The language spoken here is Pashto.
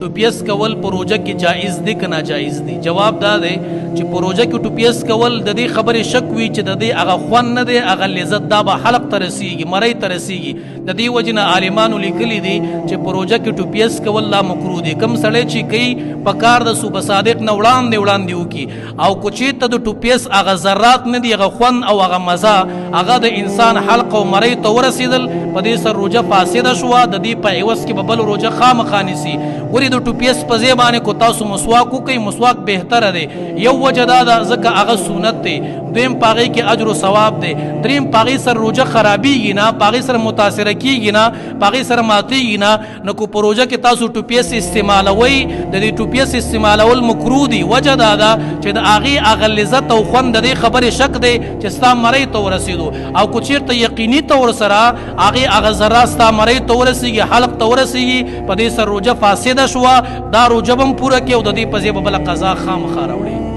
ټوپیس کول په روژه کې جایز دي که ناجایز دي؟ جواب دا دی چې په روژه کې ټوپیس کول د دې خبرې شک وي چې د دې هغه خوند نه دی، هغه لذت دا به حلق ته رسیږي، مرۍ ته رسیږي. د دې وجې نه عالمانو لیکلي دي چې په روژه کې ټوپیس کول لا مکروه دي. کوم سړی چې کوي په کار د صبح صادق نه وړاندې وکړي او که چېرته د ټوپیس هغه ذرات نه دي، هغه خوند او هغه مزه هغه د انسان حلق او مرۍ ته ورسېدل، په دې سره روژه فاسده شوه. د دې په عوض کې به بل روژه خامخا نیسي. ولې د ټوپیس په ځای باندې کو تاسو مسواک وکئ، مسواک بهتره دی. یو وجه دا ده ځکه هغه سنت دی، دویم په هغې کې اجر و ثواب دی، دریم په هغې سره روژه خرابېږي نه، په هغې سره متاثره کېږي نه، په هغې سره ماتېږي نه. نو که په روژه کې تاسو ټوپیس استعمالوئ، د دې ټوپیس استعمالول مکروه دي. وجه دا ده چې د هغې هغه لذت او خوند د دې خبرې شک دی چې ستا مرۍ ته ورسېدو، او که چېرته یقیني طور سره هغې هغه ذرات ستا مرۍ ته ورسېږي، حلق ته ورسېږي، په دې سره روژه فاسده شوه. دا روژه به هم پوره کړي او د دې په ځای به بله قضا خامخا راوړي.